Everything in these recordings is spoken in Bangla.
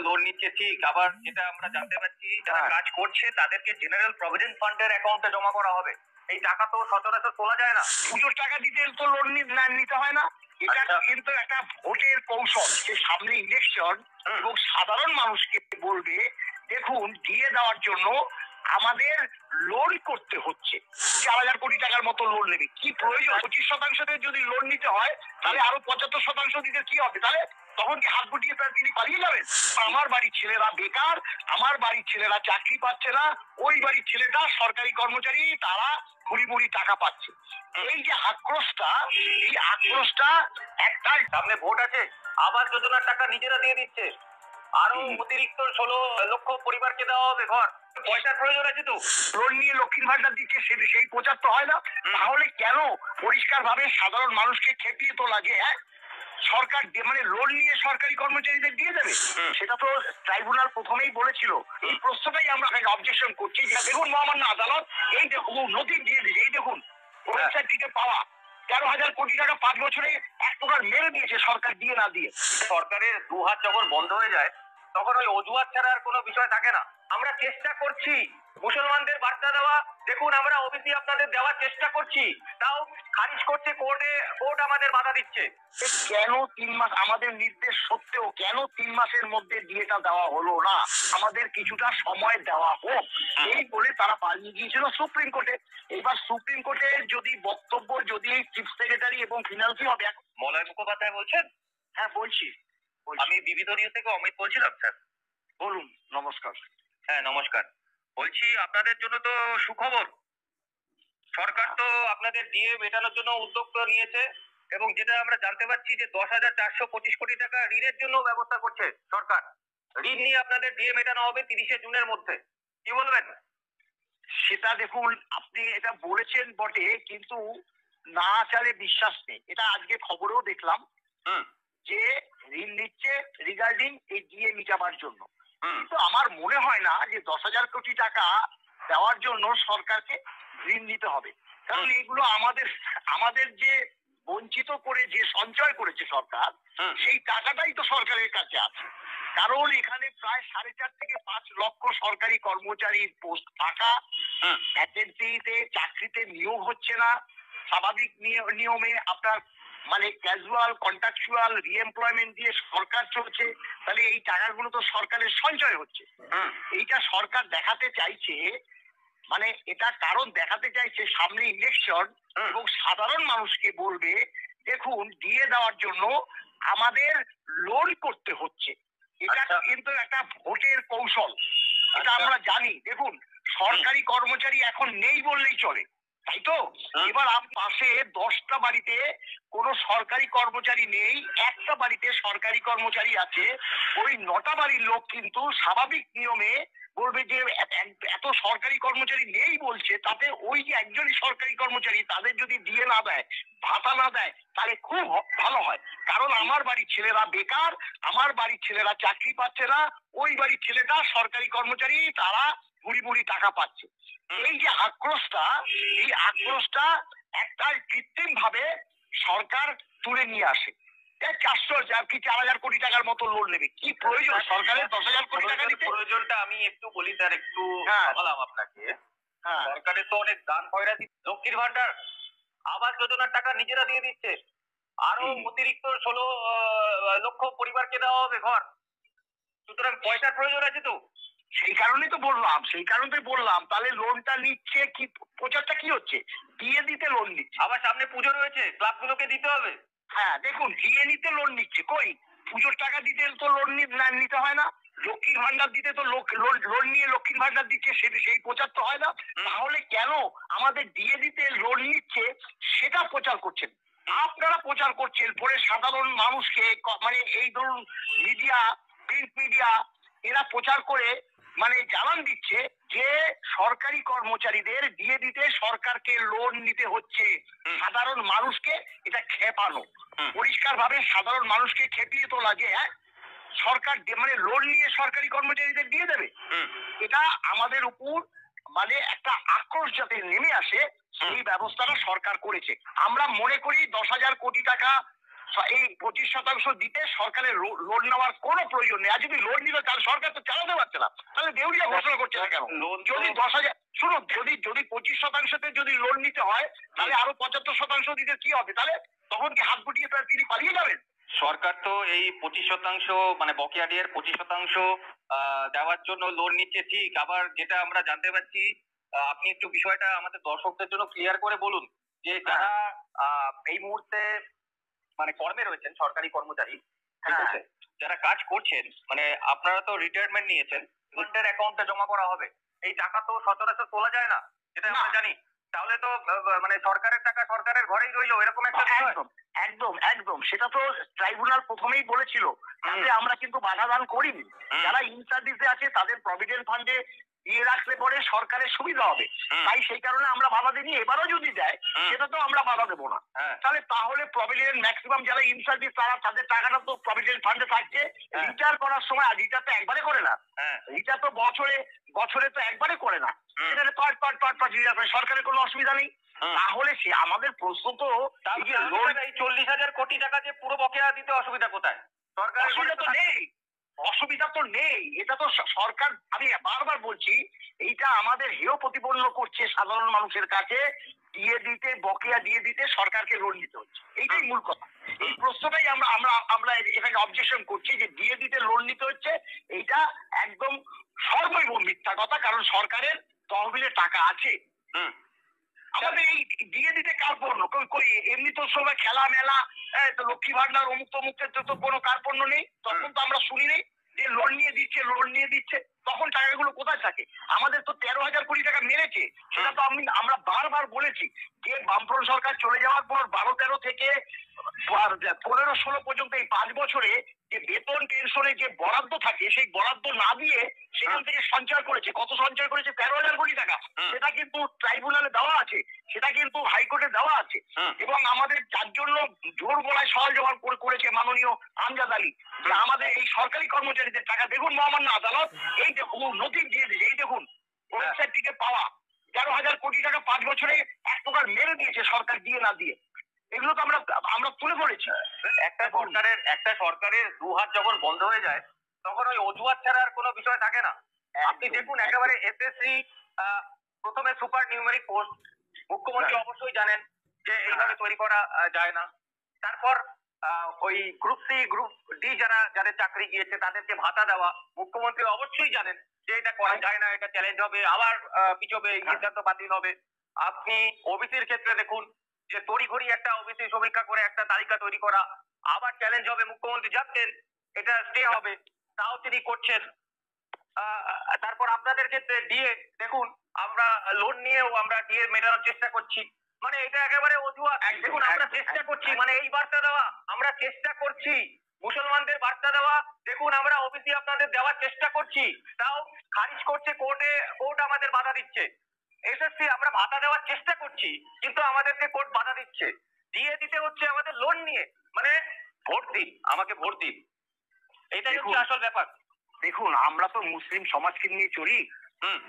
লোন নিচ্ছে ঠিক, আবার যেটা আমরা জানতে পাচ্ছি যারা কাজ করছে তাদেরকে জেনারেল প্রভিডেন্ট ফান্ডের অ্যাকাউন্টে জমা করা হবে। এই টাকা তো সচরাচর তোলা যায় না। পুজোর টাকা দিতে তো লোন নিতে হয় না। এটা কিন্তু একটা ভোটের কৌশল, যে সামনে ইলেকশন এবং সাধারণ মানুষকে বলবে দেখুন দিয়ে দেওয়ার জন্য আমাদের লোন করতে হচ্ছে 4,000 কোটি টাকার মতো লোন নেবে। কি প্রয়োজন? 25% যদি লোন নিতে হয় তাহলে আরো 75% দিতে কি হবে? তাহলে তখন কি হাত গুটিয়ে তিনি পালিয়ে যাবেন? আমার বাড়ির ছেলেরা বেকার, আমার বাড়ির ছেলেরা চাকরি পাচ্ছে না, ওই বাড়ির ছেলেটা সরকারি কর্মচারী, তারা ভুড়ি ভুড়ি টাকা পাচ্ছে। এই যে আক্রোশটা, এই আক্রোশটা একটাই, সামনে ভোট আছে, আবাস যোজনার টাকা নিজেরা দিয়ে দিচ্ছে, আরো অতিরিক্ত 16 লক্ষ পরিবারকে দেওয়া হবে ঘর। পয়সার প্রয়োজন আছে তো। লোন নিয়ে লক্ষ্মীর ভান্ডার দিচ্ছে, সেই প্রচার তো হয় না। তাহলে কেন পরিষ্কার ভাবে সাধারণ মানুষকে খেপিয়ে তোলা যে সরকার মানে লোন নিয়ে সরকারি কর্মচারীদের দিয়ে দেবে? সেটা তো ট্রাইব্যুনাল প্রথমেই বলেছিল। এই প্রশ্নটাই আমরা অবজেকশন করছি যে দেখুন মহামান্য আদালত, এই দেখুন নথি দিয়ে দিয়েছে, এই দেখুন ওয়েবসাইট থেকে পাওয়া 13,000 কোটি টাকা 5 বছরে এক প্রকার মেরে দিয়েছে সরকার দিয়ে না দিয়ে। সরকারের দুহাত যখন বন্ধ হয়ে যায় তখন ওই অজুহাত ছাড়া আর কোনো বিষয় থাকে না। আমরা চেষ্টা করছি মুসলমানদের বার্তা দেওয়া, দেখুন আমরা ওবিসি আপনাদের দেওয়ার চেষ্টা করছি, তাও খারিজ করছে কোর্টে, কোর্ট আমাদের বাধা দিচ্ছে। কেন 3 মাস আমাদের নির্দেশ সত্ত্বেও কেন 3 মাসের মধ্যে বিয়েটা দেওয়া হলো না? আমাদের কিছুটা সময় দেওয়া হোক, এই বলে তারা পালিয়ে গিয়েছিল সুপ্রিম কোর্টে। এবার সুপ্রিম কোর্টের যদি বক্তব্য, যদি চিফ সেক্রেটারি এবং ফিনান্স কি হবে? মলয় মুখোপাধ্যায় বলছেন? হ্যাঁ বলছি। আমি বিবিধ নিউজ থেকে অমিত বলছিলাম স্যার। বলুন। নমস্কার। হ্যাঁ নমস্কার। বলছি আপনাদের জন্য তো সুখবর, সরকার তো আপনাদের ডিএ মেটানোর জন্য উদ্যোগ নিয়েছে, এবং যেটা আমরা জানতে পারছি যে 10,425 কোটি টাকা ঋণের জন্য ব্যবস্থা করছে সরকার। ঋণ নিয়ে আপনাদের ডিএ মেটানো হবে 30শে জুনের মধ্যে। কি বলবেন? সেটা দেখুন, আপনি এটা বলেছেন বটে, কিন্তু না চালে বিশ্বাস নেই। এটা আজকে খবরেও দেখলাম যে ঋণ নিচ্ছে রিগার্ডিং এই ডিএ মিটাবার জন্য। কিন্তু আমার মনে হয় না যে 10,000 কোটি টাকা দেওয়ার জন্য সরকারকে ঋণ নিতে হবে, কারণ এগুলো আমাদের যে বঞ্চিত করে যে সঞ্চয় করেছে সরকার, সেই টাকাটাই তো সরকারের কাছে আছে। কারণ এখানে প্রায় 4.5 থেকে 5 লক্ষ সরকারি কর্মচারীর পোস্ট ফাঁকা, ভ্যাকেন্সিতে চাকরিতে নিয়োগ হচ্ছে না, স্বাভাবিক নিয়মে আপনার মানে ক্যাজুয়াল কন্ট্রাকচুয়াল রিএমপ্লয়মেন্ট দিয়ে সরকার চলছে। তাহলে এই টাকাগুলো তো সরকারের সঞ্চয় হচ্ছে। এইটা সরকার দেখাতে চাইছে, মানে এটা কারণ দেখাতে চাইছে সামনে ইলেকশন এবং সাধারণ মানুষকে বলবে দেখুন দিয়ে দেওয়ার জন্য আমাদের লোন করতে হচ্ছে। এটা কিন্তু একটা ভোটের কৌশল, এটা আমরা জানি। দেখুন সরকারি কর্মচারী এখন নেই বললেই চলে, তাই তো? এবার পাশে 10টা বাড়িতে কোনো সরকারি কর্মচারী নেই, একটা বাড়িতে সরকারি কর্মচারী আছে। ওই 9টা বাড়ির লোক কিন্তু স্বাভাবিক নিয়মে বলবে যে এত সরকারি কর্মচারী নেই বলছে, তাতে ওই যে একজনই সরকারি কর্মচারী তাদের যদি দিয়ে না দেয়, ভাতা না দেয়, তাহলে খুব ভালো হয়। কারণ আমার বাড়ির ছেলেরা বেকার, আমার বাড়ির ছেলেরা চাকরি পাচ্ছে না, ওই বাড়ির ছেলেটা সরকারি কর্মচারী, তারা ভুড়ি ভুড়ি টাকা পাচ্ছে। এই যে আক্রোশটা, এই আক্রোশটা একটা কৃত্রিম ভাবে সরকার তুলে নিয়ে আসে। 4,000 কোটি টাকার মতো লোন নেবে। কি প্রয়োজন সরকারের 10,000 কোটি টাকা দিতে? প্রয়োজনটা আমি একটু বলি স্যার, একটু বললাম আপনাকে। সরকারের তো অনেক দান খয়রাতি, লক্ষ্মীর ভান্ডার, আবাস যোজনার টাকা নিজেরা দিয়ে দিচ্ছে, আরো অতিরিক্ত 16 লক্ষ পরিবারকে দেওয়া হবে ঘর। সুতরাং পয়সার প্রয়োজন আছে তো। সেই কারণেই তো বললাম, তাহলে লোনটা নিচ্ছে কি, প্রচারটা কি হচ্ছে? দিয়ে দিতে লোন নিচ্ছে। আবার সামনে পুজো রয়েছে, ক্লাবগুলোকে দিতে হবে। হ্যাঁ দেখুন, দিয়ে নিতে লোন নিচ্ছে। কই পুজোর টাকা দিতে তো লোন নিতে হয় না, লক্ষ্মীর ভান্ডার দিতে তো লোন নিয়ে লক্ষ্মীর ভান্ডার দিচ্ছে, সেই প্রচার তো হয় না। তাহলে কেন আমাদের দিয়ে দিতে লোন নিচ্ছে সেটা প্রচার করছেন? আপনারা প্রচার করছেন, পরে সাধারণ মানুষকে মানে এই ধরুন মিডিয়া, প্রিন্ট মিডিয়া, এরা প্রচার করে মানে জানান দিচ্ছে যে সরকারি কর্মচারীদের দিয়ে দিতে সরকারকে লোন নিতে হচ্ছে। সাধারণ মানুষকে এটা খেপানো, পরিষ্কার ভাবে সাধারণ মানুষকে খেপিয়ে তোলা যে সরকার মানে লোন নিয়ে সরকারি কর্মচারীদের দিয়ে দেবে। এটা আমাদের উপর মানে একটা আক্রোশ যাতে নেমে আসে, সেই ব্যবস্থাটা সরকার করেছে। আমরা মনে করি 10,000 কোটি টাকা এই 25% দিতে সরকারের লোন নেওয়ার কোনো প্রয়োজন নেই। আর যদি লোন নিল তাহলে সরকার তো চালাতে পারছে না, তাহলে দেউলিয়া ঘোষণা করছে না কেন? যদি 10,000 শুনুন, যদি 25%তে যদি লোন নিতে হয় তাহলে আরো 75% দিতে কি হবে? তাহলে তখন কি হাত গুটিয়ে তিনি পালিয়ে যাবেন? সরকার তো এই 25% মানে বকেয়া ডিএর 25% দেওয়ার জন্য লোন নিচ্ছে ঠিক, আবার যেটা আমরা জানতে পাচ্ছি, আপনি একটু বিষয়টা আমাদের দর্শকদের জন্য ক্লিয়ার করে বলুন যে যারা এই মুহূর্তে মানে কর্মে রয়েছেন, সরকারি কর্মচারী, ঠিক আছে, যারা কাজ করছেন, মানে আপনারা তো রিটায়ারমেন্ট নিয়েছেন, রিটায়ার অ্যাকাউন্টে জমা করা হবে, এই টাকা তো সচরাচর তোলা যায় না, যেটা আমরা জানি। তাহলে তো মানে সরকারের টাকা সরকারের ঘরেই রইলো, এরকম একটা বিষয়। একদম একদম, সেটা তো ট্রাইব্যুনাল প্রথমেই বলেছিল, তাতে আমরা কিন্তু বাধা দান করিনি। যারা ইন সার্ভিসে আছে তাদের প্রভিডেন্ট ফান্ডে দিয়ে রাখলে পরে সরকারের সুবিধা হবে, তাই সেই কারণে আমরা বাধা দিইনি। এবারও যদি দেয় সেটা তো আমরা বাধা দেবো না। তাহলে প্রভিডেন্ট ম্যাক্সিমাম যারা ইন সার্ভিস তাদের টাকাটা তো প্রভিডেন্ট ফান্ডে থাকছে। রিটায়ার করার সময়, আর রিটায়ার তো একবারে করে না, রিটায়ার তো বছরে তো একবারে করে না, এটা পাট রিটায়ার করে, সরকারের কোনো অসুবিধা নেই। তাহলে সে আমাদের প্রশ্ন তো এই 40,000 কোটি টাকা যে পুরো বকেয়া দিতে অসুবিধা কোথায়? সরকার অসুবিধা তো নেই, অসুবিধা তো নেই। এটা তো সরকার, আমি বারবার বলছি, এইটা আমাদের হেয় প্রতিপন্ন করছে সাধারণ মানুষের কাছে। বকেয়া দিয়ে দিতে সরকারকে লোন দিতে হচ্ছে, এইটাই মূল কথা। এই প্রশ্নটাই আমরা এখানে অবজেকশন করছি যে দিয়ে দিতে লোন নিতে হচ্ছে, এইটা একদম সর্বৈব মিথ্যা কথা। কারণ সরকারের তহবিলে টাকা আছে। আমাদের এই দিয়ে দিতে কার্পণ্য কই? এমনি তো সময় খেলা মেলা, লক্ষ্মী ভান্ডার, অমুক তমুকের তো কোনো কার্পণ্য নেই। তখন তো আমরা শুনি নেই যে লোন নিয়ে দিচ্ছে, তখন টাকাগুলো কোথায় থাকে? আমাদের তো 13,000 কোটি টাকা মেরেছে, সেটা তো আমরা বারবার বলেছি যে বামফ্রন্ট সরকার চলে যাওয়ার পর 12-13 থেকে 15-16 পর্যন্ত এই 5 বছরে যে বেতন পেনশনে যে বরাদ্দ থাকে, সেই বরাদ্দ না দিয়ে সেখান থেকে সঞ্চয় করেছে। কত সঞ্চয় করেছে? 13,000 কোটি টাকা। সেটা কিন্তু ট্রাইব্যুনালে দেওয়া আছে, সেটা কিন্তু হাইকোর্টে দেওয়া আছে। এবং আমাদের যার জন্য জোর গলায় সওয়াল জবাব করেছে মাননীয় আমজাদ আলী, যে আমাদের এই সরকারি কর্মচারীদের টাকা দেখুন, মহামান্য আদালত এই দেখুন নোটিশ দিয়ে দিয়েছে, এই দেখুন ওয়েবসাইট থেকে পাওয়া 13,000 কোটি টাকা 5 বছরে এক প্রকার মেরে দিয়েছে সরকার দিয়ে না দিয়ে। এগুলো তো আমরা তুলে ধরেছি। একটা সরকারের দুহাত যখন বন্ধ হয়ে যায় তখন ওই অজুহাত ছাড়া আর কোনো বিষয় থাকে না। আপনি দেখুন, একেবারে এসএসসি প্রথমে সুপার নিউমেরিক পোস্ট, মুখ্যমন্ত্রী অবশ্যই জানেন যে এইভাবে তৈরি করা যায় না। তারপর ওই গ্রুপ সি গ্রুপ ডি যাদের চাকরি গিয়েছে তাদেরকে ভাতা দেওয়া, মুখ্যমন্ত্রী অবশ্যই জানেন যে এটা করা যায় না, এটা চ্যালেঞ্জ হবে, আবার পিছবে, এই সিদ্ধান্ত বাতিল হবে। আপনি ওবিসির ক্ষেত্রে দেখুন যে তড়িঘড়ি একটা ওবিসি সমীক্ষা করে একটা তালিকা তৈরি করা, আবার চ্যালেঞ্জ হবে, মুখ্যমন্ত্রী যাচ্ছেন, এটা স্টে হবে, তাও তিনি করছেন। তারপর আপনাদের ক্ষেত্রে ডিএ দেখুন, আমরা লোন নিয়েও আমরা ডিএ মেটানোর চেষ্টা করছি, মানে এটা একেবারে অজুহাত। দেখুন, আমরা চেষ্টা করছি, মানে এই বার্তা দেওয়া, আমরা চেষ্টা করছি মুসলমানদের বার্তা দেওয়া, দেখুন আমরা ওবিসি আপনাদের দেওয়ার চেষ্টা করছি, তাও খারিজ করছে কোর্ট আমাদের বাধা দিচ্ছে। এসএসসি আমরা ভাতা দেওয়ার চেষ্টা করছি, কিন্তু আমাদেরকে কোর্ট বাধা দিচ্ছে। দিয়ে দিতে হচ্ছে আমাদের লোন নিয়ে, মানে ভোট দিন, আমাকে ভোট দিন, এটাই হচ্ছে আসল ব্যাপার। দেখুন, আমরা তো মুসলিম সমাজকে নিয়ে চলি।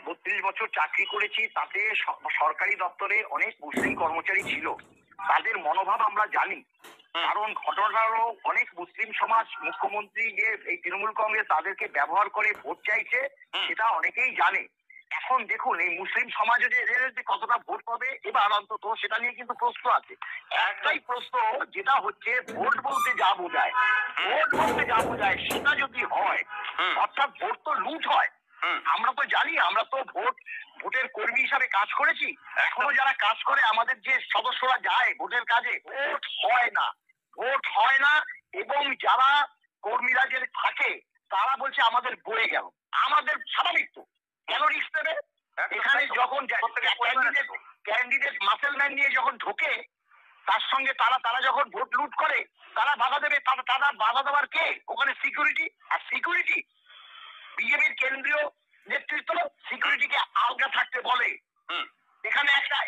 32 বছর চাকরি করেছি, তাতে সরকারি দপ্তরে অনেক মুসলিম কর্মচারী ছিল, তাদের মনোভাব আমরা জানি। কারণ ঘটনারও অনেক মুসলিম সমাজ মুখ্যমন্ত্রী যে এই তৃণমূল কংগ্রেস তাদেরকে ব্যবহার করে ভোট চাইছে, সেটা অনেকেই জানে। এখন দেখুন, এই মুসলিম সমাজে যে কতটা ভোট পাবে এবার অন্তত, সেটা নিয়ে কিন্তু প্রশ্ন আছে। একটাই প্রশ্ন, যেটা হচ্ছে ভোট বলতে যা বোঝায়, সেটা যদি হয়, অর্থাৎ ভোট তো লুট হয়। আমরা তো জানি, আমরা তো ভোটের কর্মী হিসাবে কাজ করেছি। এখনো যারা কাজ করে, আমাদের যে সদস্যরা যায় ভোটের কাজে, ভোট হয় না। এবং যারা কর্মীরা যে থাকে তারা বলছে আমাদের বয়ে গেল। আমাদের স্বাভাবিক তো, কেন রিস্ক দেবে? এখানে যখন ক্যান্ডিডেট মাসেলম্যান নিয়ে যখন ঢোকে, তার সঙ্গে তারা যখন ভোট লুট করে, তারা বাধা দেবে। তারা বাধা দেওয়ার কে? ওখানে সিকিউরিটি। আর সিকিউরিটি, বিজেপির কেন্দ্রীয় নেতৃত্ব সিকিউরিটিকে আলগা থাকতে বলে।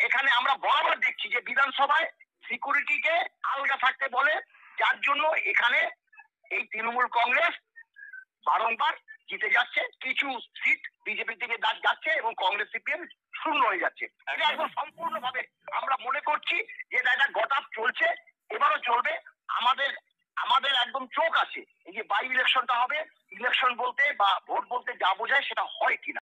এখানে আমরা বরাবর দেখছি যে বিধানসভায় সিকিউরিটিকে আলগা থাকতে বলে, যার জন্য এখানে এই তৃণমূল কংগ্রেস বারংবার জিতে যাচ্ছে। কিছু সিট বিজেপির দিকে যাচ্ছে এবং কংগ্রেস সিপিএম শূন্য হয়ে যাচ্ছে। এটা একদম সম্পূর্ণভাবে আমরা মনে করছি যে এটা গট আপ চলছে, এবারও চলবে। আমাদের আমাদের একদম চোখ আছে এই যে বাই ইলেকশনটা হবে, ইলেকশন বলতে বা ভোট বলতে যা বোঝায় সেটা হয় কিনা।